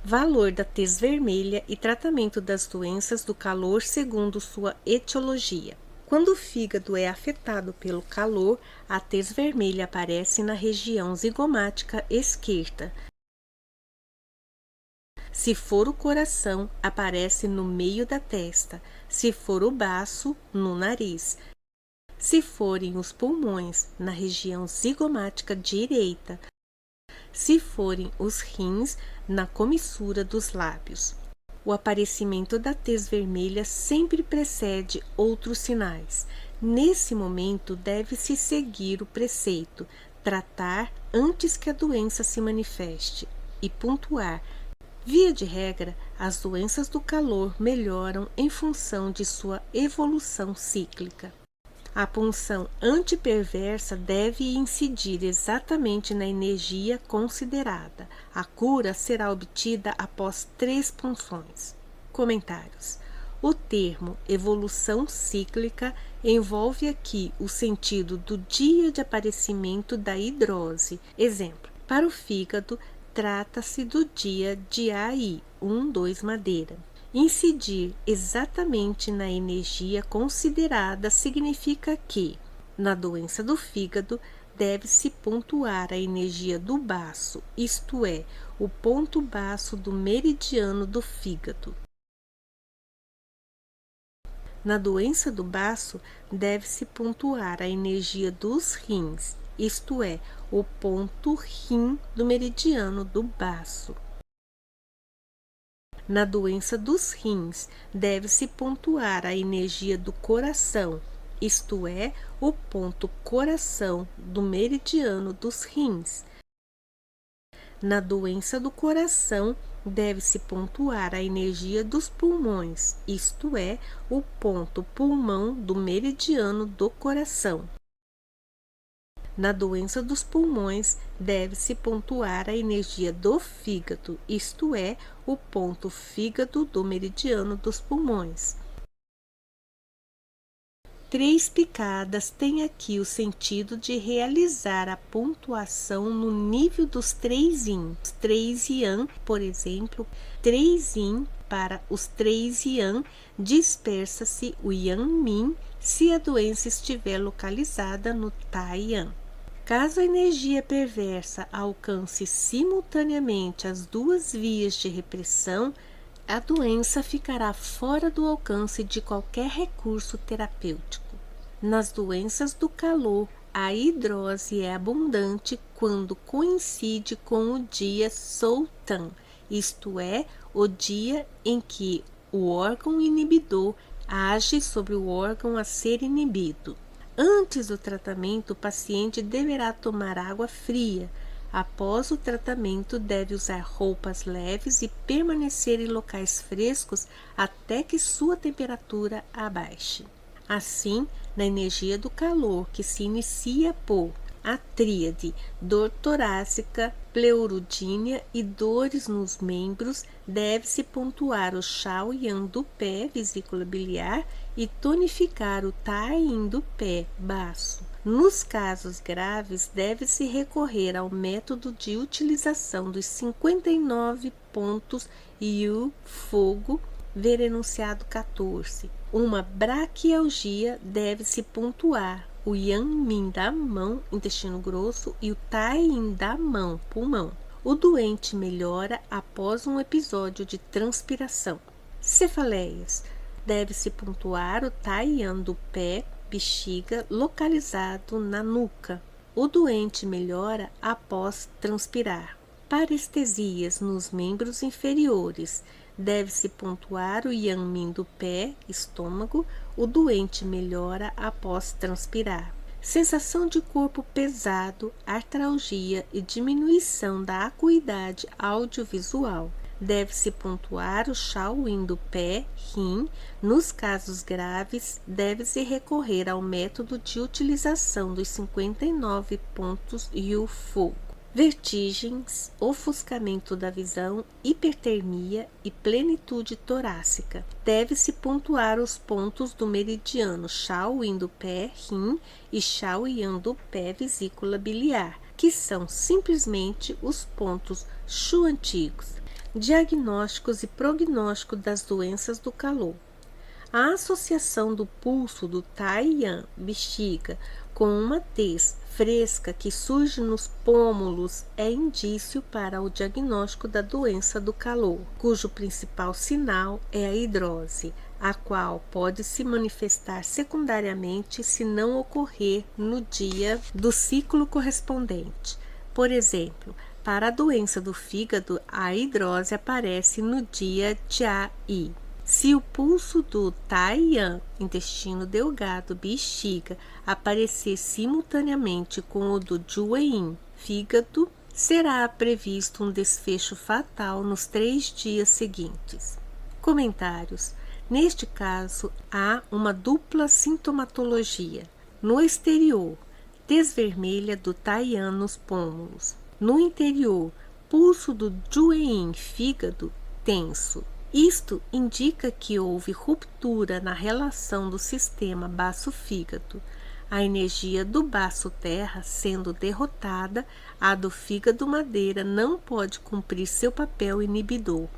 Valor da tez vermelha e tratamento das doenças do calor segundo sua etiologia. Quando o fígado é afetado pelo calor, a tez vermelha aparece na região zigomática esquerda. Se for o coração, aparece no meio da testa. Se for o baço, no nariz. Se forem os pulmões, na região zigomática direita. Se forem os rins, na comissura dos lábios. O aparecimento da tez vermelha sempre precede outros sinais. Nesse momento, deve-se seguir o preceito, tratar antes que a doença se manifeste e pontuar. Via de regra, as doenças do calor melhoram em função de sua evolução cíclica. A punção antiperversa deve incidir exatamente na energia considerada. A cura será obtida após 3 punções. Comentários. O termo evolução cíclica envolve aqui o sentido do dia de aparecimento da hidrose. Exemplo, para o fígado, trata-se do dia de AI, 1,2 madeira. Incidir exatamente na energia considerada significa que, na doença do fígado, deve-se pontuar a energia do baço, isto é, o ponto baço do meridiano do fígado. Na doença do baço, deve-se pontuar a energia dos rins, isto é, o ponto rim do meridiano do baço. Na doença dos rins, deve-se pontuar a energia do coração, isto é, o ponto coração do meridiano dos rins. Na doença do coração, deve-se pontuar a energia dos pulmões, isto é, o ponto pulmão do meridiano do coração. Na doença dos pulmões, deve-se pontuar a energia do fígado, isto é, o ponto fígado do meridiano dos pulmões. 3 picadas têm aqui o sentido de realizar a pontuação no nível dos 3 yin. 3 yang, por exemplo, 3 yin para os 3 yang, dispersa-se o yang min se a doença estiver localizada no tai yang. Caso a energia perversa alcance simultaneamente as 2 vias de repressão, a doença ficará fora do alcance de qualquer recurso terapêutico. Nas doenças do calor, a hidrose é abundante quando coincide com o dia Soutan, isto é, o dia em que o órgão inibidor age sobre o órgão a ser inibido. Antes do tratamento, o paciente deverá tomar água fria. Após o tratamento, deve usar roupas leves e permanecer em locais frescos até que sua temperatura abaixe. Assim, na energia do calor, que se inicia por a tríade dor torácica, pleurudínia e dores nos membros, deve-se pontuar o Shao Yan do pé, vesícula biliar, e tonificar o Tai Yin do pé, baço. Nos casos graves, deve-se recorrer ao método de utilização dos 59 pontos Yu Fogo, ver enunciado 14. Uma braquialgia deve-se pontuar o Yang Min da mão, intestino grosso, e o Tai Yin da mão, pulmão. O doente melhora após um episódio de transpiração. Cefaleias. Deve-se pontuar o Tai Yin do pé, bexiga, localizado na nuca. O doente melhora após transpirar. Parestesias nos membros inferiores. Deve-se pontuar o Yang Min do pé, estômago. O doente melhora após transpirar. Sensação de corpo pesado, artralgia e diminuição da acuidade audiovisual. Deve-se pontuar o Shao Yin do pé, rim. Nos casos graves, deve-se recorrer ao método de utilização dos 59 pontos Yu Fu. Vertigens, ofuscamento da visão, hipertermia e plenitude torácica. Deve-se pontuar os pontos do meridiano Shao Yin do pé, rim, e Shao Yan do pé, vesícula biliar, que são simplesmente os pontos Shu antigos. Diagnósticos e prognóstico das doenças do calor. A associação do pulso do Taiyan bexiga com uma tez fresca que surge nos pômulos é indício para o diagnóstico da doença do calor, cujo principal sinal é a hidrose, a qual pode se manifestar secundariamente se não ocorrer no dia do ciclo correspondente. Por exemplo, para a doença do fígado, a hidrose aparece no dia Jia-I. Se o pulso do Taiyan, intestino delgado, bexiga, aparecer simultaneamente com o do Jueyin, fígado, será previsto um desfecho fatal nos 3 dias seguintes. Comentários. Neste caso, há uma dupla sintomatologia. No exterior, tez vermelha do Taiyan nos pômulos. No interior, pulso do Jueyin, fígado, tenso. Isto indica que houve ruptura na relação do sistema baço-fígado, a energia do baço-terra sendo derrotada, a do fígado-madeira não pode cumprir seu papel inibidor.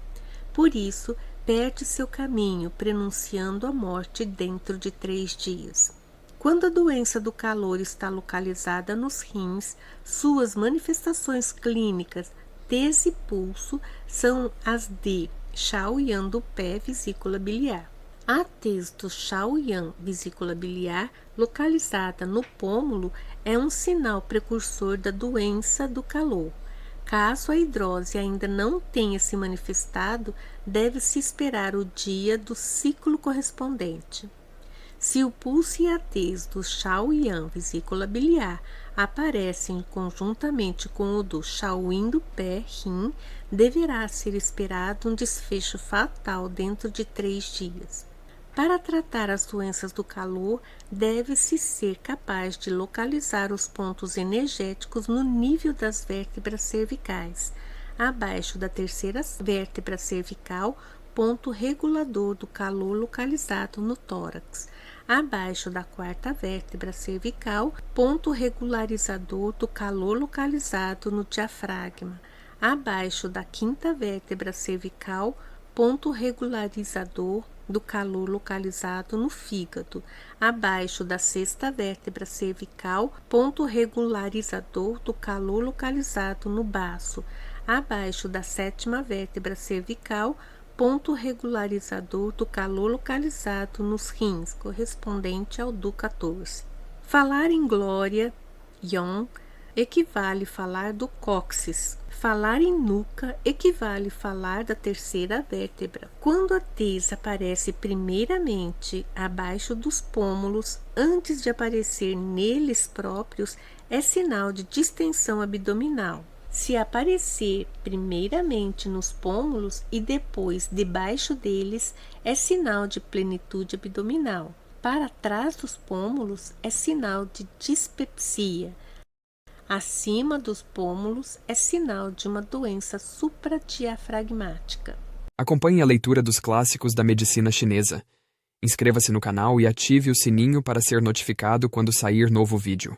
Por isso, perde seu caminho, prenunciando a morte dentro de 3 dias. Quando a doença do calor está localizada nos rins, suas manifestações clínicas, tez e pulso, são as de Shaoyan do pé, vesícula biliar. A tez do Shaoyan, vesícula biliar, localizada no pômulo, é um sinal precursor da doença do calor. Caso a hidrose ainda não tenha se manifestado, deve-se esperar o dia do ciclo correspondente. Se o pulso e a tez do Shaoyan, vesícula biliar, aparecem conjuntamente com o do Shaoyin do pé, rim, deverá ser esperado um desfecho fatal dentro de 3 dias. Para tratar as doenças do calor, deve-se ser capaz de localizar os pontos energéticos no nível das vértebras cervicais, abaixo da 3ª vértebra cervical, ponto regulador do calor localizado no tórax, abaixo da 4ª vértebra cervical, ponto regularizador do calor localizado no diafragma, abaixo da 5ª vértebra cervical, ponto regularizador do calor localizado no fígado, abaixo da 6ª vértebra cervical, ponto regularizador do calor localizado no baço, abaixo da 7ª vértebra cervical, ponto regularizador do calor localizado nos rins, correspondente ao do 14. Falar em glória, yon, equivale falar do cóccix. Falar em nuca equivale falar da 3ª vértebra. Quando a tez aparece primeiramente abaixo dos pômulos, antes de aparecer neles próprios, é sinal de distensão abdominal. Se aparecer primeiramente nos pômulos e depois debaixo deles, é sinal de plenitude abdominal. Para trás dos pômulos, é sinal de dispepsia. Acima dos pômulos, é sinal de uma doença supradiafragmática. Acompanhe a leitura dos clássicos da medicina chinesa. Inscreva-se no canal e ative o sininho para ser notificado quando sair novo vídeo.